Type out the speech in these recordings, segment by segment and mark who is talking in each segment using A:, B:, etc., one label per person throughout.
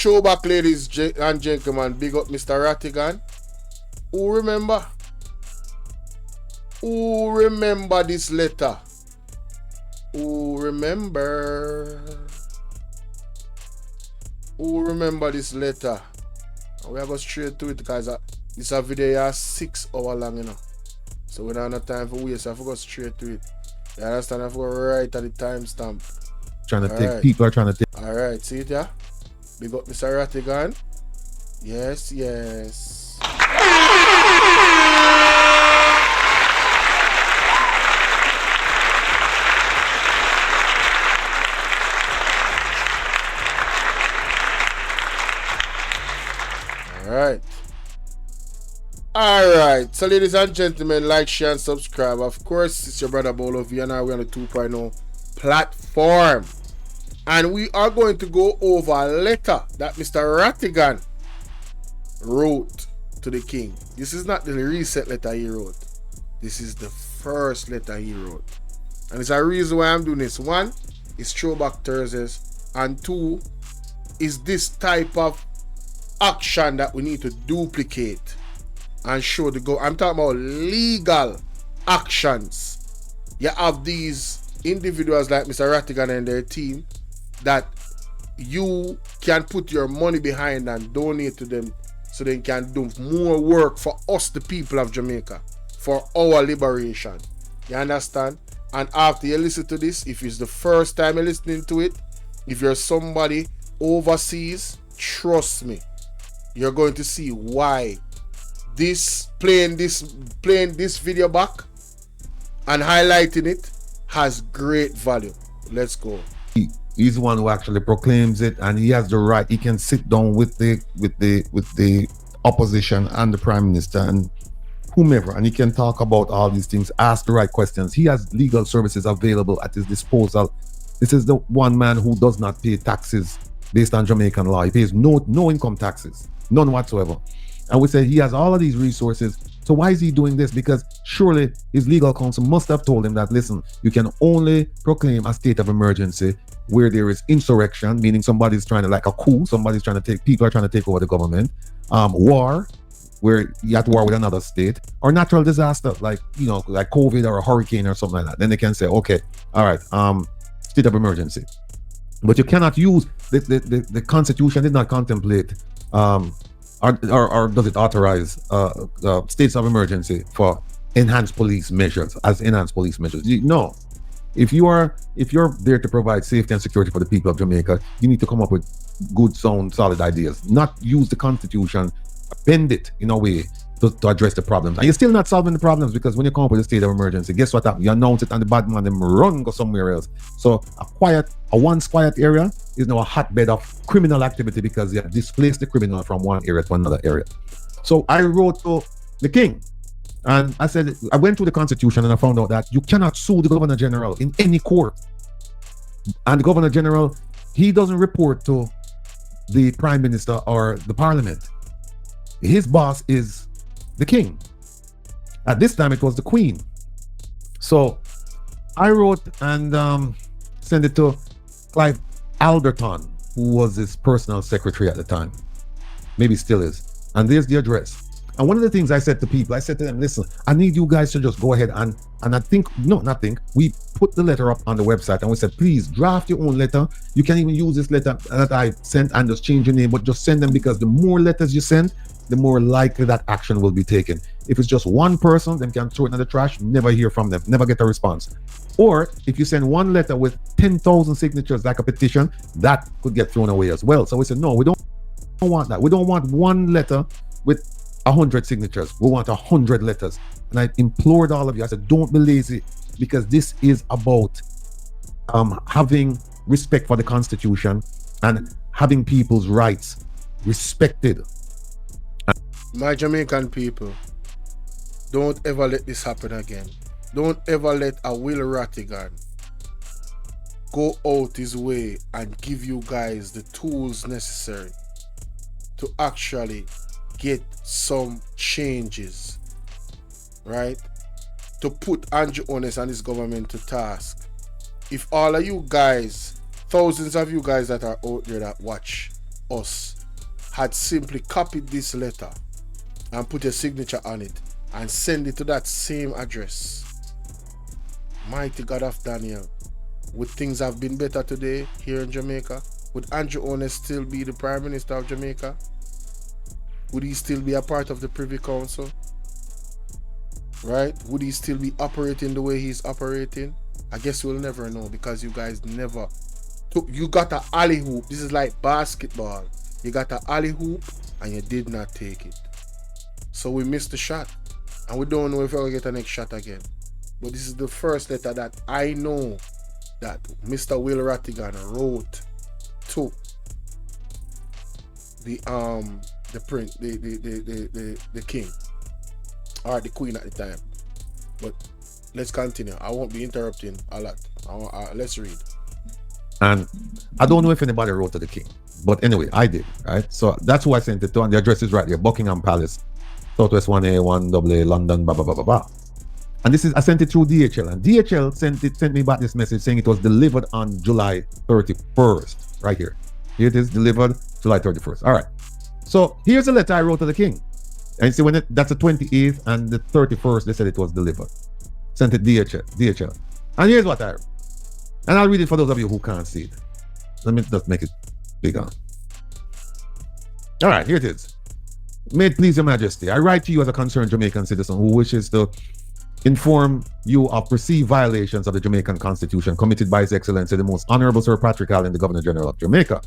A: Show back, ladies and gentlemen. Big up Mr. Rattigan. Who remember? Who remember this letter? Who remember? Who remember this letter? We are going straight to it because this a video is 6 hours long, you know. So we don't have time for waste. I forgot straight to it. You understand? I forgot right at the timestamp.
B: People are trying to take.
A: Alright, see it, yeah? Big up Mr. Rattigan. Yes, yes. Alright, so ladies and gentlemen, like, share, and subscribe. Of course, it's your brother BOLO V&R. We're on the 2.0 platform. And we are going to go over a letter that Mr. Rattigan wrote to the king. This is not the recent letter he wrote. This is the first letter he wrote. And there's a reason why I'm doing this. One, is Throwback Thursdays. And two, is this type of action that we need to duplicate and show the go. I'm talking about legal actions. You have these individuals like Mr. Rattigan and their team that you can put your money behind and donate to them so they can do more work for us, the people of Jamaica, for our liberation. You understand? And after you listen to this, if it's the first time you're listening to it, if you're somebody overseas, trust me, you're going to see why playing this video back and highlighting it has great value. Let's go.
B: He's the one who actually proclaims it, and he has the right. He can sit down with the opposition and the prime minister and whomever, and he can talk about all these things, ask the right questions. He has legal services available at his disposal. This is the one man who does not pay taxes based on Jamaican law. He pays no income taxes, none whatsoever. And we say he has all of these resources. So why is he doing this? Because surely his legal counsel must have told him that, listen, you can only proclaim a state of emergency where there is insurrection, meaning somebody's trying to, like a coup, people are trying to take over the government, war, where you're at war with another state, or natural disaster, like COVID or a hurricane or something like that. Then they can say, okay, all right, state of emergency. But you cannot use the Constitution did not contemplate or does it authorize states of emergency for enhanced police measures as enhanced police measures? No. If you're there to provide safety and security for the people of Jamaica, you need to come up with good, sound, solid ideas. Not use the Constitution, bend it in a way to address the problems. And you're still not solving the problems, because when you come up with a state of emergency, guess what happens? You announce it and the bad man them run go somewhere else. So a once quiet area is now a hotbed of criminal activity because you have displaced the criminal from one area to another area. So I wrote to the king and I said, I went through the Constitution and I found out that you cannot sue the Governor General in any court. And the Governor General, he doesn't report to the Prime Minister or the Parliament. His boss is the king. At this time, it was the Queen. So I wrote and sent it to Clive Alderton, who was his personal secretary at the time. Maybe still is. And there's the address. And one of the things I said to people, I said to them, listen, I need you guys to just go ahead and we put the letter up on the website and we said, please draft your own letter. You can even use this letter that I sent and just change your name, but just send them, because the more letters you send, the more likely that action will be taken. If it's just one person, then can throw it in the trash, never hear from them, never get a response. Or if you send one letter with 10,000 signatures, like a petition, that could get thrown away as well. So we said, no, we don't want that. We don't want one letter with 100 signatures. We want 100 letters. And I implored all of you, I said, don't be lazy, because this is about having respect for the Constitution and having people's rights respected.
A: My Jamaican people, don't ever let this happen again. Don't ever let a Will Rattigan go out his way and give you guys the tools necessary to actually get some changes, right? To put Andrew Honest and his government to task. If all of you guys, thousands of you guys that are out there that watch us, had simply copied this letter and put a signature on it and send it to that same address, mighty God of Daniel, would things have been better today here in Jamaica? Would Andrew Ones still be the Prime Minister of Jamaica? Would he still be a part of the Privy Council? Right? Would he still be operating the way he's operating? I guess we'll never know, because you guys never took. You got an alley hoop. This is like basketball. You got an alley hoop and you did not take it. So we missed the shot. And we don't know if we'll get a next shot again. But this is the first letter that I know that Mr. Will Rattigan wrote to the prince, the king, or the queen at the time. But let's continue. I won't be interrupting a lot. Let's read.
B: And I don't know if anybody wrote to the king, but anyway, I did, right? So that's who I sent it to, and the address is right here: Buckingham Palace, Southwest 1A, 1AA, London, blah blah blah blah blah. And this is, I sent it through DHL, and DHL sent me back this message saying it was delivered on July 31st, right here. Here it is, delivered July 31st. All right. So here's a letter I wrote to the king. And you see, that's the 28th and the 31st, they said it was delivered. Sent it DHL. And here's what I wrote. And I'll read it for those of you who can't see it. Let me just make it bigger. All right, here it is. May it please your majesty, I write to you as a concerned Jamaican citizen who wishes to inform you of perceived violations of the Jamaican Constitution committed by His Excellency the Most Honorable Sir Patrick Allen, the Governor General of Jamaica.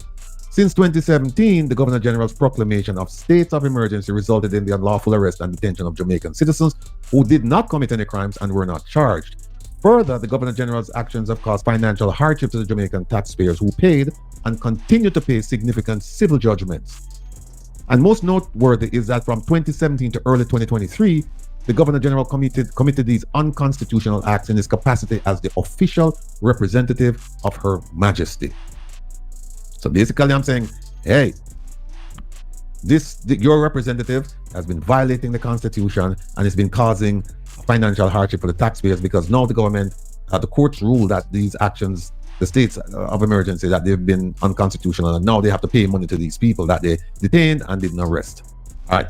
B: Since 2017, the Governor General's proclamation of states of emergency resulted in the unlawful arrest and detention of Jamaican citizens who did not commit any crimes and were not charged. Further, the Governor General's actions have caused financial hardship to the Jamaican taxpayers who paid and continue to pay significant civil judgments. And most noteworthy is that from 2017 to early 2023, the Governor General committed these unconstitutional acts in his capacity as the official representative of Her Majesty. So basically, I'm saying, hey, your representative has been violating the Constitution, and it's been causing financial hardship for the taxpayers, because now the government, the courts ruled that these actions, the states of emergency, that they've been unconstitutional, and now they have to pay money to these people that they detained and didn't arrest. All right.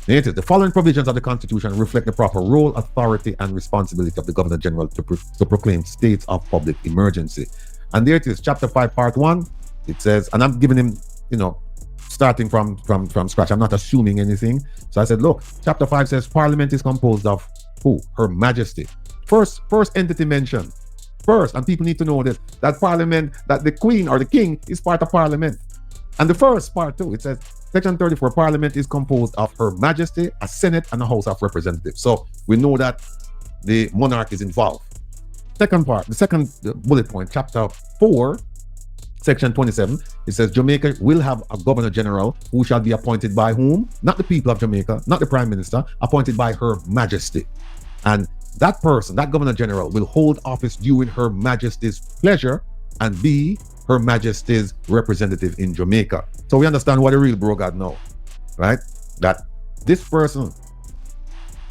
B: The following provisions of the Constitution reflect the proper role, authority, and responsibility of the Governor General to proclaim states of public emergency. And there it is, Chapter 5, Part 1. It says, and I'm giving him, starting from scratch. I'm not assuming anything. So I said, look, Chapter 5 says Parliament is composed of who? Her Majesty. First entity mentioned. First, and people need to know that Parliament, that the Queen or the King is part of Parliament. And the first part too, it says, Section 34, Parliament is composed of Her Majesty, a Senate, and a House of Representatives. So we know that the monarch is involved. Second part, the second bullet point, Chapter 4, Section 27, it says Jamaica will have a Governor General who shall be appointed by whom? Not the people of Jamaica, not the Prime Minister, appointed by Her Majesty. And that person, that Governor General, will hold office during Her Majesty's pleasure and be Her Majesty's representative in Jamaica. So we understand what the real bro got now, right? That this person,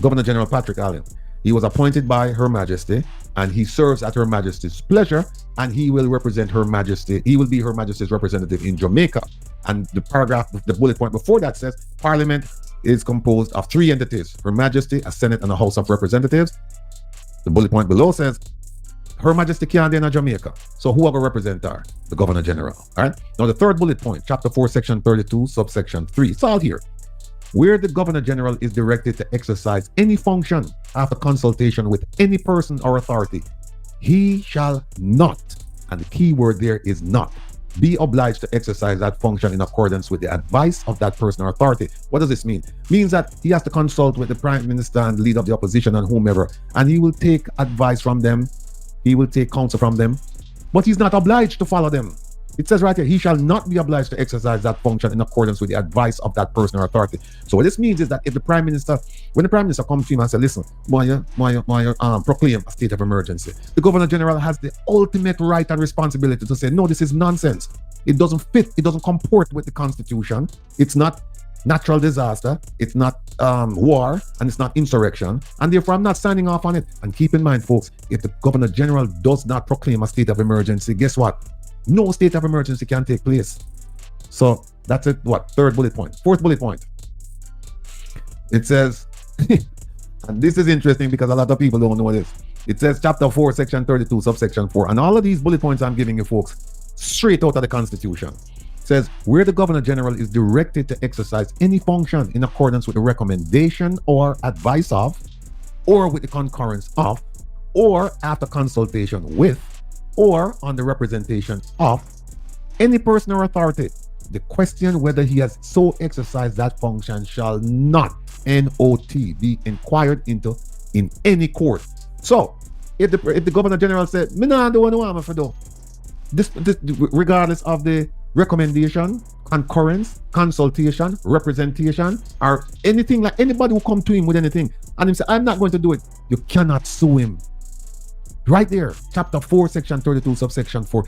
B: Governor General Patrick Allen, he was appointed by Her Majesty, and he serves at Her Majesty's pleasure, and he will represent Her Majesty. He will be Her Majesty's representative in Jamaica. And the paragraph, the bullet point before that says Parliament is composed of three entities: Her Majesty, a Senate, and a House of Representatives. The bullet point below says Her Majesty can't in Jamaica. So who will represent her? The Governor General. All right. Now the third bullet point, Chapter 4, Section 32, subsection 3. It's all here. Where the Governor General is directed to exercise any function after consultation with any person or authority, he shall not, and the key word there is not, be obliged to exercise that function in accordance with the advice of that person or authority. What does this mean? Means that he has to consult with the Prime Minister and the leader of the opposition and whomever, and he will take advice from them. He will take counsel from them, but he's not obliged to follow them. It says right here, he shall not be obliged to exercise that function in accordance with the advice of that person or authority. So what this means is that if the Prime Minister, when the Prime Minister comes to him and says, listen, proclaim a state of emergency, the Governor General has the ultimate right and responsibility to say, no, this is nonsense. It doesn't fit. It doesn't comport with the Constitution. It's not natural disaster. It's not war, and it's not insurrection. And therefore, I'm not signing off on it. And keep in mind, folks, if the Governor General does not proclaim a state of emergency, guess what? No state of emergency can take place. So that's it. What? Third bullet point. Fourth bullet point. It says, and this is interesting because a lot of people don't know this. It says chapter 4, section 32, subsection 4. And all of these bullet points I'm giving you folks straight out of the Constitution. It says, where the Governor General is directed to exercise any function in accordance with the recommendation or advice of, or with the concurrence of, or after consultation with, or on the representation of any person or authority, the question whether he has so exercised that function shall not, N-O-T, be inquired into in any court. So, if the Governor General said, me nah do what I want to do, this, regardless of the recommendation, concurrence, consultation, representation, or anything, like anybody who come to him with anything, and him say, I'm not going to do it, you cannot sue him. Right there, chapter 4, section 32, subsection 4,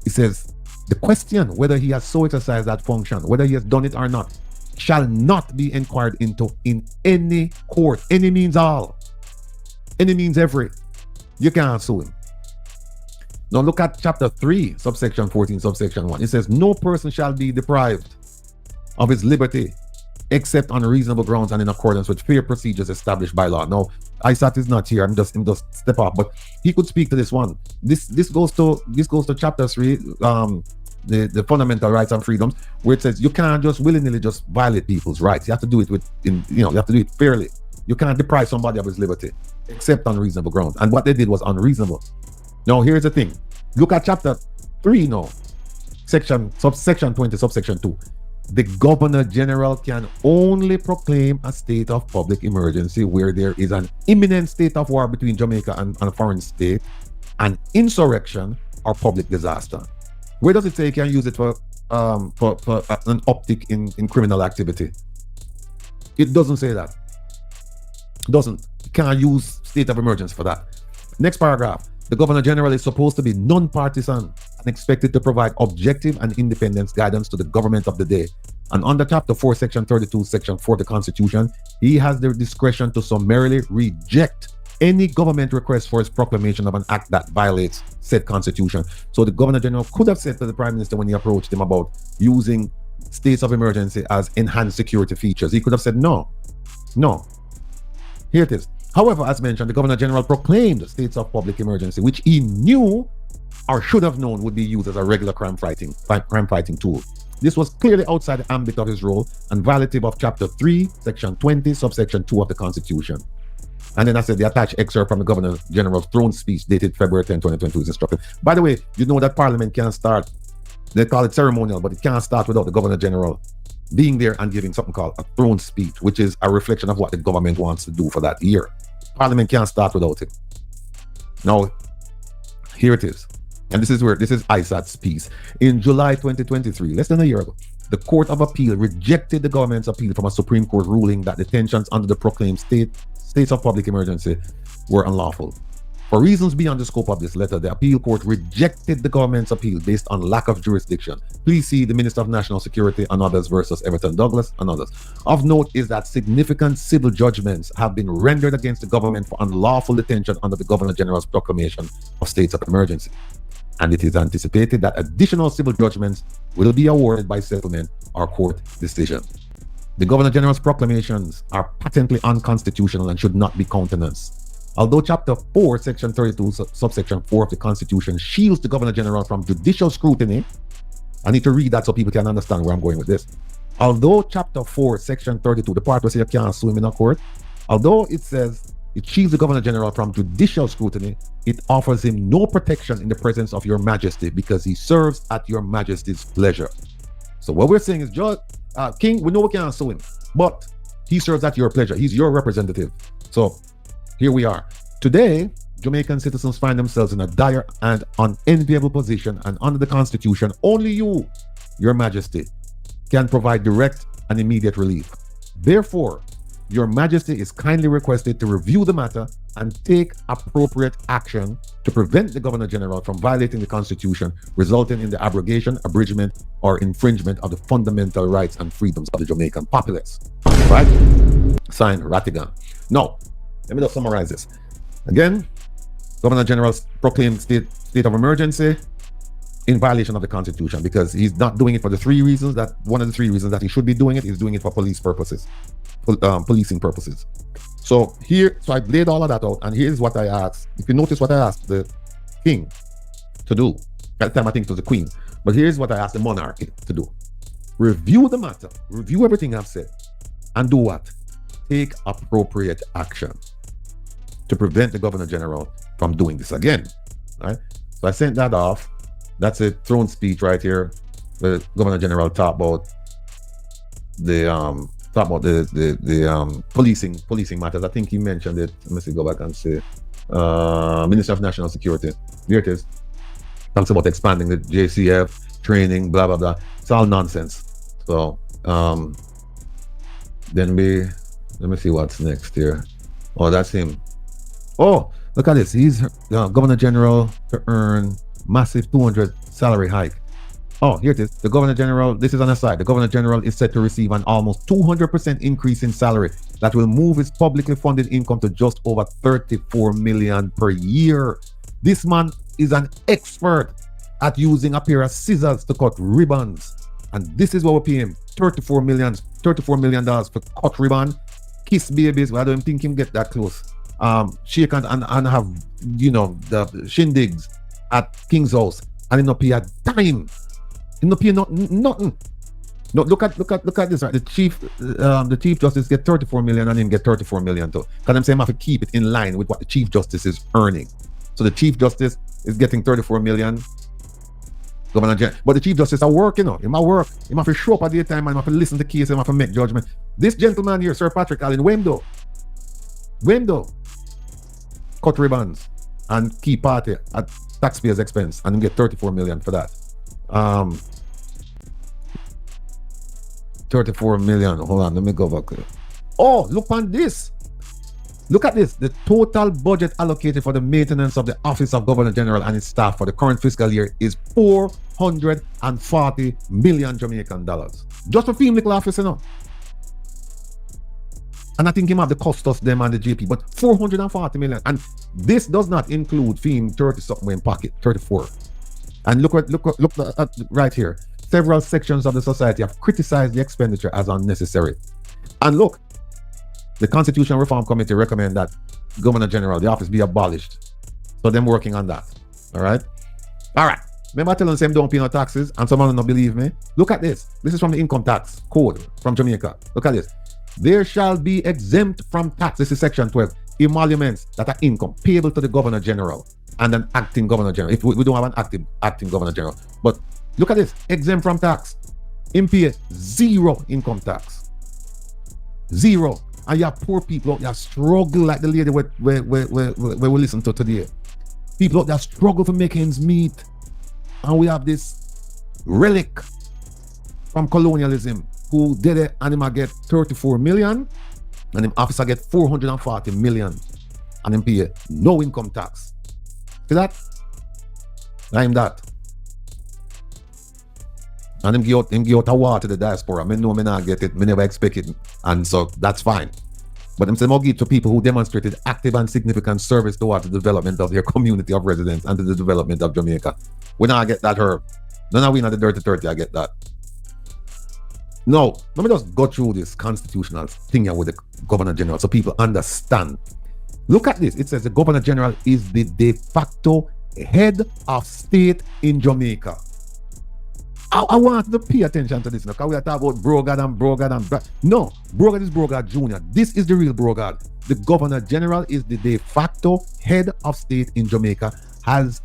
B: it says, the question whether he has so exercised that function, whether he has done it or not, shall not be inquired into in any court. Any means all. Any means every. You can't sue him. Now look at chapter 3, subsection 14, subsection 1. It says, no person shall be deprived of his liberty except on reasonable grounds and in accordance with fair procedures established by law. Now, ISAT is not here. I'm just step up, but he could speak to this one. This goes to chapter 3, the fundamental rights and freedoms, where it says you can't just willy-nilly just violate people's rights. You have to do it you have to do it fairly. You can't deprive somebody of his liberty except on reasonable grounds. And what they did was unreasonable. Now, here's the thing. Look at chapter 3 now, subsection 20, subsection 2. The Governor General can only proclaim a state of public emergency where there is an imminent state of war between Jamaica and a foreign state, an insurrection, or public disaster. Where does it say you can use it for an uptick in criminal activity? It doesn't say that. It doesn't. You can't use state of emergency for that. Next paragraph. The Governor General is supposed to be non-partisan and expected to provide objective and independent guidance to the government of the day. And under Chapter 4, Section 32, Section 4 of the Constitution, he has the discretion to summarily reject any government request for his proclamation of an act that violates said Constitution. So the Governor General could have said to the Prime Minister when he approached him about using states of emergency as enhanced security features, he could have said no. Here it is. However, as mentioned, the Governor General proclaimed states of public emergency, which he knew or should have known would be used as a regular crime fighting tool. This was clearly outside the ambit of his role and violative of Chapter 3, Section 20, subsection 2 of the Constitution. And then I said the attached excerpt from the Governor General's throne speech dated February 10, 2022 is instructed. By the way, you know that Parliament can't start, they call it ceremonial, but it can't start without the Governor General being there and giving something called a throne speech, which is a reflection of what the government wants to do for that year. Parliament can't start without it. Now, here it is. And this is ISAT's piece. In July 2023, less than a year ago, the Court of Appeal rejected the government's appeal from a Supreme Court ruling that detentions under the proclaimed states of public emergency were unlawful. For reasons beyond the scope of this letter, the appeal court rejected the government's appeal based on lack of jurisdiction. Please see the Minister of National Security and others versus Everton Douglas and others. Of note is that significant civil judgments have been rendered against the government for unlawful detention under the Governor General's proclamation of states of emergency. And it is anticipated that additional civil judgments will be awarded by settlement or court decision. The Governor General's proclamations are patently unconstitutional and should not be countenanced. Although Chapter 4, Section 32, subsection 4 of the Constitution shields the Governor General from judicial scrutiny, I need to read that so people can understand where I'm going with this. Although Chapter 4, Section 32, the part where you can't sue him in a court, although it says it shields the Governor General from judicial scrutiny, it offers him no protection in the presence of Your Majesty because he serves at Your Majesty's pleasure. So what we're saying is, King, we know we can't sue him, but he serves at your pleasure. He's your representative. So here we are. Today, Jamaican citizens find themselves in a dire and unenviable position, and under the Constitution, only you, Your Majesty, can provide direct and immediate relief. Therefore, Your Majesty is kindly requested to review the matter and take appropriate action to prevent the Governor General from violating the Constitution, resulting in the abrogation, abridgment, or infringement of the fundamental rights and freedoms of the Jamaican populace. Right? Signed, Rattigan. Now, let me just summarize this. Again, Governor General proclaimed state of emergency. in violation of the Constitution, because he's not doing it for the three reasons that one of the three reasons that he should be doing it. He's doing it for police purposes, policing purposes. So I laid all of that out, and here's what I asked. If you notice what I asked the king to do, at the time I think it was the queen, but here's what I asked the monarchy to do: review the matter, review everything I've said, and do what? Take appropriate action to prevent the Governor General from doing this again. Right? So I sent that off. That's a throne speech right here. The Governor General talked about the policing matters. I think he mentioned it. Let me see, go back and say Minister of National Security. There it is. Talks about expanding the JCF training, blah blah blah. It's all nonsense. So then let me see what's next here. Oh, that's him. Oh, look at this. He's Governor General to earn massive 200 salary hike. Oh, here it is. The Governor General, this is on the side. The Governor General is set to receive an almost 200% increase in salary that will move his publicly funded income to just over 34 million per year. This man is an expert at using a pair of scissors to cut ribbons. And this is what we pay him. $34 million for cut ribbon. Kiss babies. Well, I don't think him get that close. Shake and have, the shindigs at King's House. And he not pay a dime. He not pay nothing. No, look at this, right? The chief justice get 34 million and him get 34 million too. Because I'm saying I have to keep it in line with what the chief justice is earning. So the chief justice is getting 34 million. Governor General, but the chief justice are working on. He might work. He might have to show up at the time and he might have to listen to case. He might have to make judgment. This gentleman here, Sir Patrick Allen, Wemdo, cut ribbons and key party at taxpayers' expense, and get 34 million for that. 34 million. Hold on, let me go back. Oh, look on this. Look at this. The total budget allocated for the maintenance of the Office of Governor General and its staff for the current fiscal year is 440 million Jamaican dollars. Just for film little office, And I think he have the custos them and the GP, but 440 million. And this does not include fee 30 something in pocket, 34. And look at right here. Several sections of the society have criticized the expenditure as unnecessary. And look, the Constitutional Reform Committee recommend that Governor General, the office be abolished. So them working on that. All right. Remember telling them don't pay no taxes, and someone don't believe me? Look at this. This is from the income tax code from Jamaica. Look at this. There shall be exempt from tax. This is section 12. Emoluments that are income payable to the Governor General and an acting Governor General. If we don't have an acting Governor General. But look at this. Exempt from tax. Him pay zero income tax. Zero. And you have poor people out there struggle like the lady we listen to today. People out there struggle for make ends meet. And we have this relic from colonialism who did it, and him get 34 million and him officer get 440 million and him pay no income tax. See that? I'm that. And him give out a war to the diaspora. Me know me not get it, me never expect it, and so that's fine. But them say more give to people who demonstrated active and significant service towards the development of their community of residents and to the development of Jamaica. We now get that herb. No, we not the dirty 30, I get that. No, let me just go through this constitutional thing here with the Governor General so people understand. Look at this. It says the Governor General is the de facto head of state in Jamaica. I want to pay attention to this now, because we are talking about Brogard. No, Brogard is Brogard Jr. This is the real Brogard. The Governor General is the de facto head of state in Jamaica, as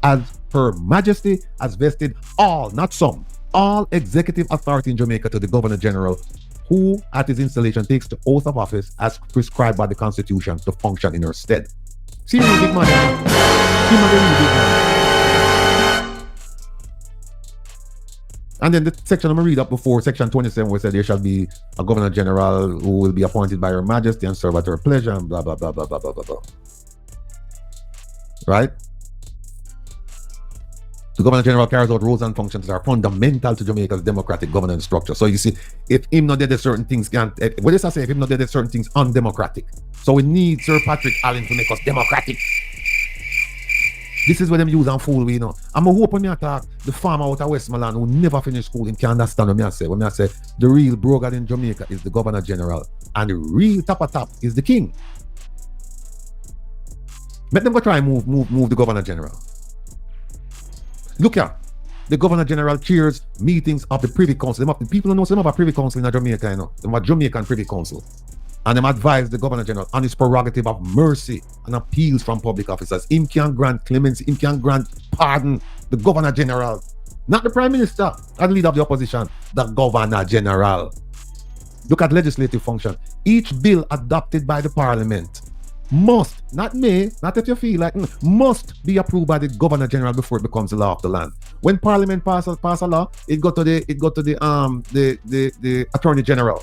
B: Her Majesty has vested all, not some, all executive authority in Jamaica to the Governor General, who at his installation takes the oath of office as prescribed by the Constitution to function in her stead. See, really big man. And then the section I'm going to read up before, section 27, where it said there shall be a Governor General who will be appointed by Her Majesty and serve at her pleasure and blah, blah, blah, blah, blah, blah, blah, blah. Right? The Governor General carries out roles and functions that are fundamental to Jamaica's democratic governance structure. So you see, if him not did certain things, what does I say? If him not did certain things undemocratic. So we need Sir Patrick Allen to make us democratic. This is where them use and fool we, you know. I'm hoping me attack the farmer out of Westmoreland who never finished school. Him can understand what me I say. When I say the real broker in Jamaica is the Governor General and the real top is the King. Let them go try and move the Governor General. Look here. The Governor General chairs meetings of the Privy Council. The people don't know them have a Privy Council in Jamaica, you know. They have a Jamaican Privy Council. And them advise the Governor General on his prerogative of mercy and appeals from public officers. Him can grant clemency, him can grant pardon. The Governor General, not the Prime Minister, and leader of the opposition, the Governor General. Look at legislative function. Each bill adopted by the Parliament must, not may, not if you feel like, must be approved by the Governor General before it becomes the law of the land. When Parliament pass a law, it go to the Attorney General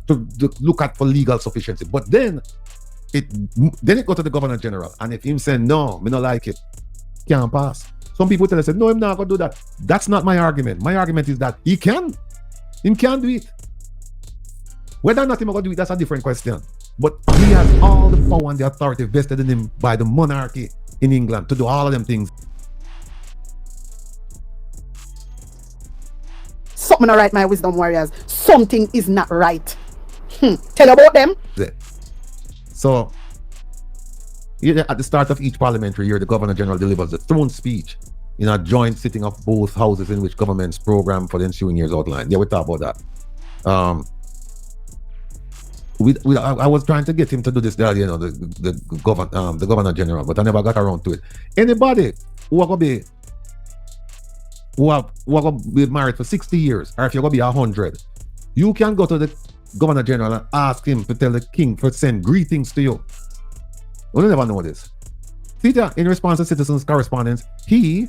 B: to look at for legal sufficiency. But then it go to the Governor General, and if him say no, me not like it, can't pass. Some people tell us, no, I'm not gonna do that. That's not my argument. My argument is that he can do it. Whether or not him gonna do it, that's a different question. But he has all the power and the authority vested in him by the monarchy in England to do all of them things.
C: Something not right, my wisdom warriors. Something is not right. Tell about them.
B: So, at the start of each parliamentary year, the Governor General delivers the throne speech in a joint sitting of both houses in which government's program for the ensuing years outlined. Yeah, we talk about that. I was trying to get him to do this, you know, the Governor General, but I never got around to it. Anybody who are gonna be married for 60 years, or if you're gonna be 100, you can go to the Governor General and ask him to tell the King to send greetings to you. We don't never know this. Theta, in response to citizens' correspondence, the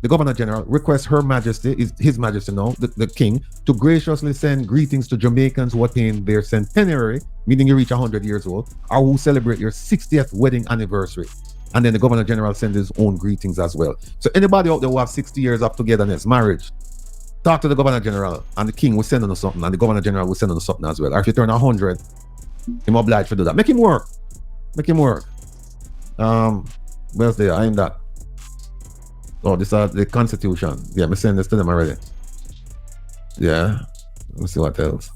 B: Governor General, requests Her Majesty, His Majesty now, the King, to graciously send greetings to Jamaicans who attain their centenary, meaning you reach 100 years old, or who celebrate your 60th wedding anniversary. And then the Governor General sends his own greetings as well. So anybody out there who have 60 years of togetherness, marriage, talk to the Governor General, and the King will send on something, and the Governor General will send on something as well. Or if you turn 100, I'm obliged to do that. Make him work. Where's there? I am that. Oh, this is the Constitution. Yeah, I'm sending this to them already. Yeah. Let me see what else.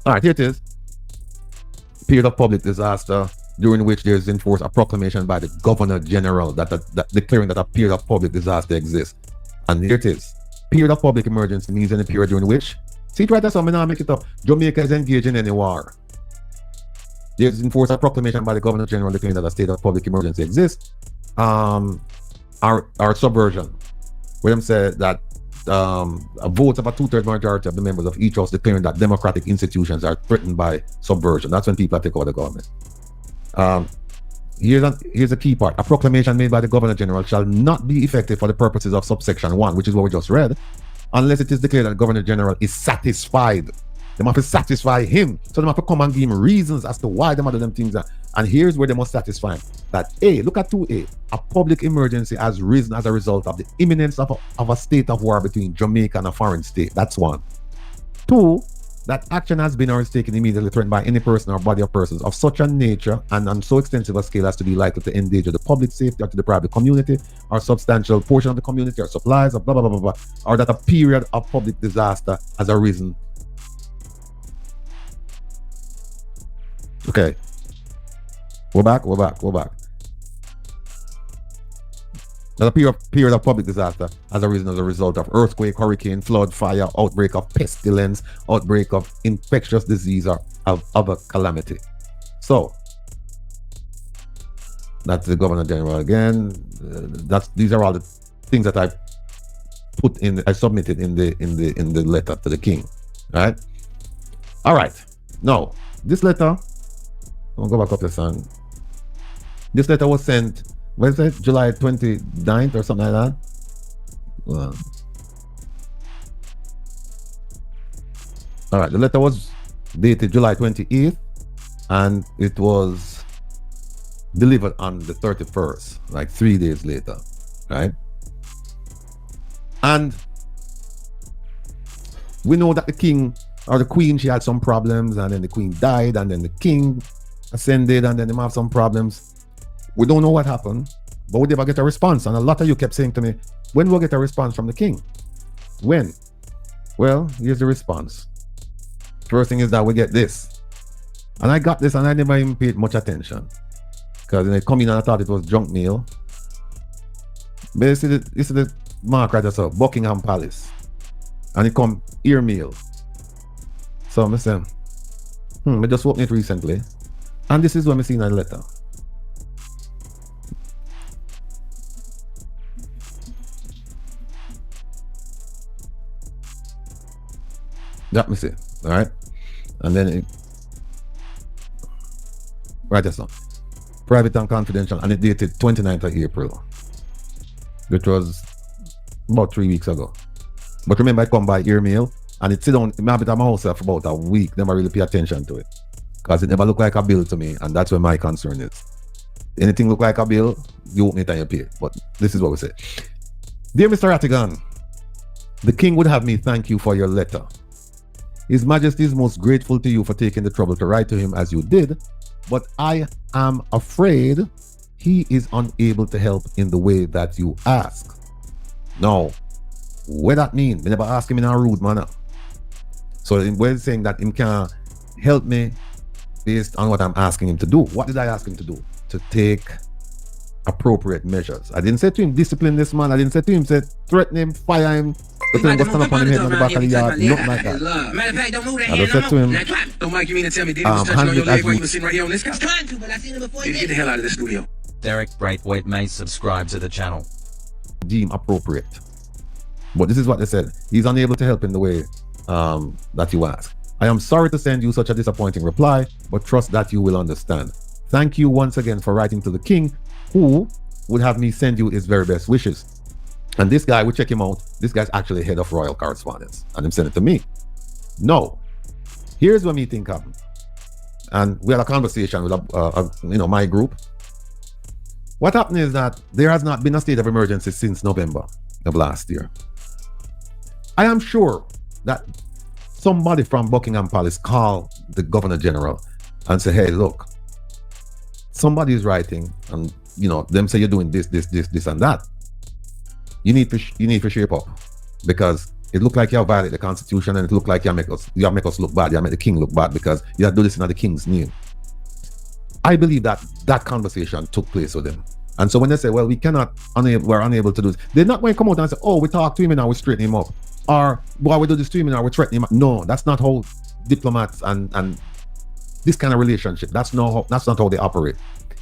B: All right, here it is. Period of public disaster during which there is enforced a proclamation by the Governor General that declaring that a period of public disaster exists. And here it is. Period of public emergency means any period during which, see it right there, so I'm not make it up. Jamaica is engaged in any war. There's enforced a proclamation by the Governor General declaring that a state of public emergency exists. Our subversion, where them said that a vote of a 2/3 majority of the members of each house declaring that democratic institutions are threatened by subversion. That's when people take over the government. Here's a key part. A proclamation made by the Governor General shall not be effective for the purposes of subsection 1, which is what we just read, unless it is declared that the Governor General is satisfied. They must satisfy him. So they must come and give him reasons as to why them other them things are. And here's where they must satisfy him. That look at 2A. A public emergency has risen as a result of the imminence of a state of war between Jamaica and a foreign state. That's 1. 2, that action has been or is taken immediately threatened by any person or body of persons of such a nature and on so extensive a scale as to be likely to endanger the public safety or to the private community or substantial portion of the community or supplies or blah, blah, blah, blah, blah, or that a period of public disaster has arisen. Okay. We're back. Now, the period of public disaster has arisen as a result of earthquake, hurricane, flood, fire, outbreak of pestilence, outbreak of infectious disease, or of other calamity. So, that's the Governor General again. These are all the things that I submitted in the letter to the King. Right? All right. Now, this letter. I'll go back up the song. This letter was sent, what is it, July 29th or something like that? All right, the letter was dated July 28th and it was delivered on the 31st, like 3 days later, right? And we know that the King or the Queen, she had some problems, and then the Queen died, and then the King ascended, and then they have some problems. We don't know what happened. but we never get a response. And a lot of you kept saying to me, when will we get a response from the king? When? Well, here's the response. First thing is that we get this. And I got this and I never even paid much attention. Because when I come in and I thought it was junk mail. But this is the mark right there, so Buckingham Palace. And it come ear mail. So I say, I just opened it recently. And this is what I seen in the letter. That me see, all right? And then it, right there, so private and confidential, and it dated 29th of April, which was about 3 weeks ago. But remember, I come by ear mail, and it sit down in my house for about a week. Never really pay attention to it, because it never look like a bill to me, and that's where my concern is. Anything look like a bill, you open it and you pay. But this is what we say. Dear Mr. Rattigan, the king would have me thank you for your letter. His Majesty is most grateful to you for taking the trouble to write to him as you did, but I am afraid he is unable to help in the way that you ask. Now, what that mean? We never ask him in a rude manner. So we're saying that him can help me based on what I'm asking him to do. What did I ask him to do? To take appropriate measures. I didn't say to him, discipline this man. I didn't say to him, say, threaten him, fire him, let him go stand up on him head on the back of the yard, nothing like that. I just said to him,
D: don't Mike, you mean to tell me Diddy was touching on your leg while you were sitting right here on this couch?
E: Trying to, but I seen him before.
D: Get the hell out of the studio.
F: Derek Braithwaite may subscribe to the channel.
B: deem appropriate. But this is what they said. He's unable to help in the way that you ask. I am sorry to send you such a disappointing reply, but trust that you will understand. Thank you once again for writing to the king, who would have me send you his very best wishes. And this guy, we check him out. This guy's actually head of royal correspondence, and him sent it to me. No, here's what me think happened. And we had a conversation with my group. What happened is that there has not been a state of emergency since November of last year. I am sure that somebody from Buckingham Palace called the Governor General and said, hey, look, somebody is writing, and them say you're doing this, and that. You need to shape up, because it looked like you violate the Constitution, and it looked like you make us look bad. You make the king look bad because you have to do this in the king's name. I believe that conversation took place with them. And so when they say, well, we're unable to do this, they're not going to come out and say, oh, we talk to him and now we straighten him up. Or, well, we do this to him and now we threaten him. No, that's not how diplomats and this kind of relationship, that's not how they operate.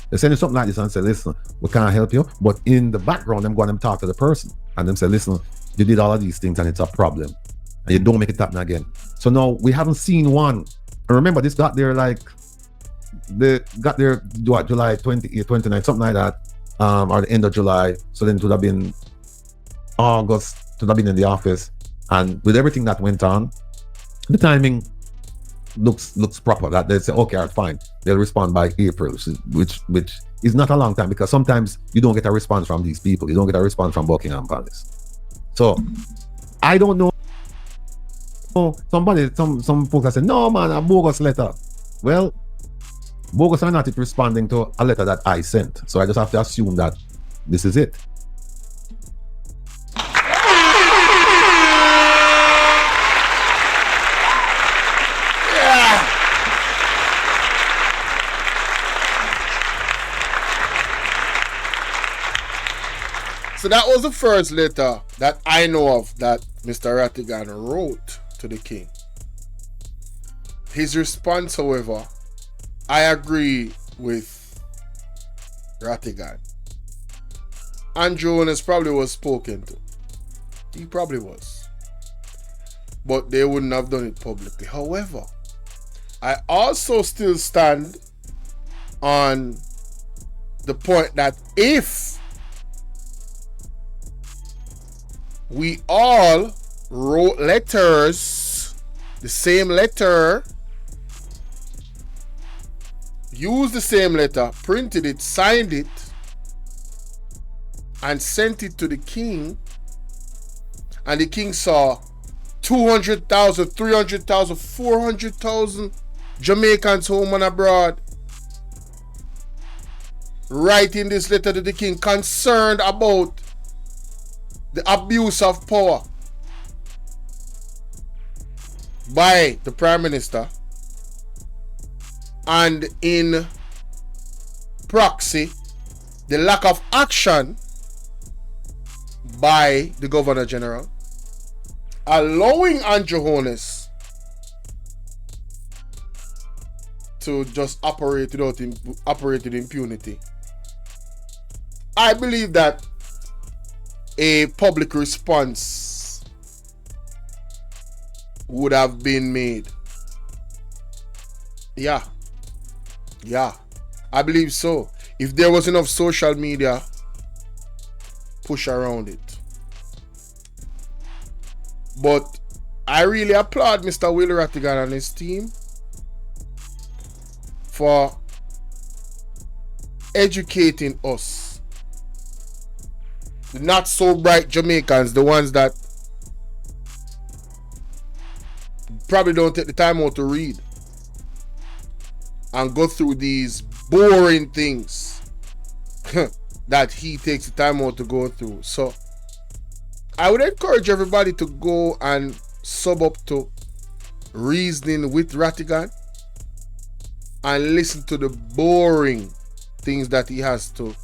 B: They send you something like this and say, listen, we can't help you. But in the background, them go and talk to the person. And them say, listen, you did all of these things and it's a problem. And you don't make it happen again. So now we haven't seen one. And remember, this got there July 28, 29, something like that. Or the end of July. So then it would have been August, it would have been in the office. And with everything that went on, the timing looks proper. That they say, okay, all right, fine. They'll respond by April, which is not a long time, because sometimes you don't get a response from these people. You don't get a response from Buckingham Palace. So I don't know. Some folks have said, no man, a bogus letter. Well, bogus are not it responding to a letter that I sent. So I just have to assume that this is it.
A: So that was the first letter that I know of that Mr. Rattigan wrote to the king. His response, however, I agree with Rattigan. Andrew Jonas probably was spoken to. He probably was. But they wouldn't have done it publicly. However, I also still stand on the point that if we all wrote letters, the same letter, used the same letter, printed it, signed it, and sent it to the king, and the king saw 200,000, 300,000, 400,000 Jamaicans home and abroad, writing this letter to the king, concerned about the abuse of power by the Prime Minister, and in proxy, the lack of action by the Governor General, allowing Andrew Holness to just operate with impunity. I believe that a public response would have been made. Yeah, I believe so. If there was enough social media push around it. But I really applaud Mr. Will Rattigan and his team for educating us, the not so bright Jamaicans, the ones that probably don't take the time out to read and go through these boring things that he takes the time out to go through. So I would encourage everybody to go and sub up to Reasoning with Rattigan and listen to the boring things that he has to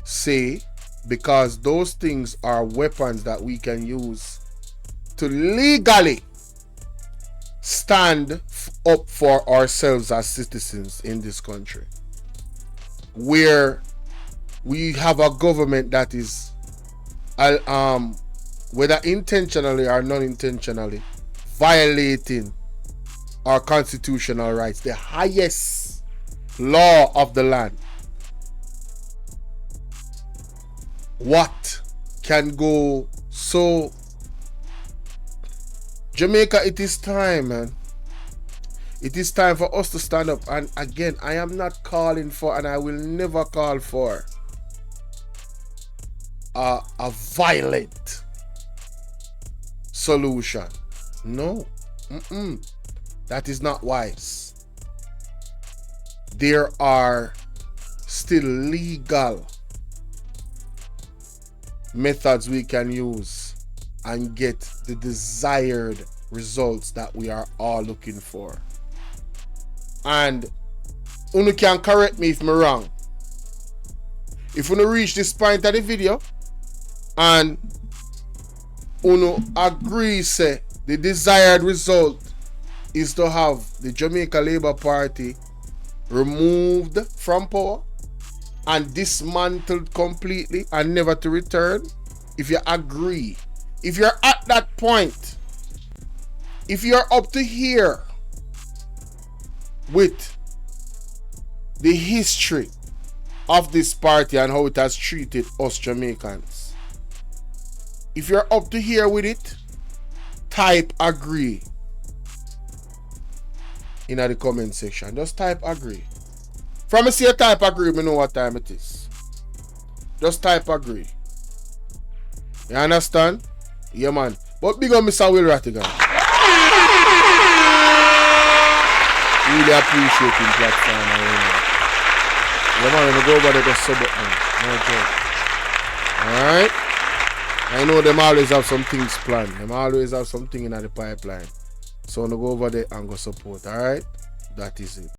A: say, because those things are weapons that we can use to legally stand up for ourselves as citizens in this country, where we have a government that is whether intentionally or non-intentionally violating our constitutional rights, the highest law of the land. What can go so? Jamaica, it is time, man. It is time for us to stand up. And again, I am not calling for, and I will never call for, a violent solution. No. That is not wise. There are still legal methods we can use and get the desired results that we are all looking for. And you can correct me if I'm wrong. If you reach this point of the video and you agree say the desired result is to have the Jamaica Labour Party removed from power and dismantled completely and never to return, if you agree, if you're at that point, if you're up to here with the history of this party and how it has treated us Jamaicans, if you're up to here with it, type agree in the comment section. Just type agree. From me see a type agree, me know what time it is. Just type agree. You understand? Yeah, man. But big up Mr. Will Rattigan. Really appreciate him platform. Yeah, man, when you go over there, just sub up, man. No joke. Alright? I know them always have some things planned. Them always have something in the pipeline. So I'm going to go over there and go support. Alright? That is it.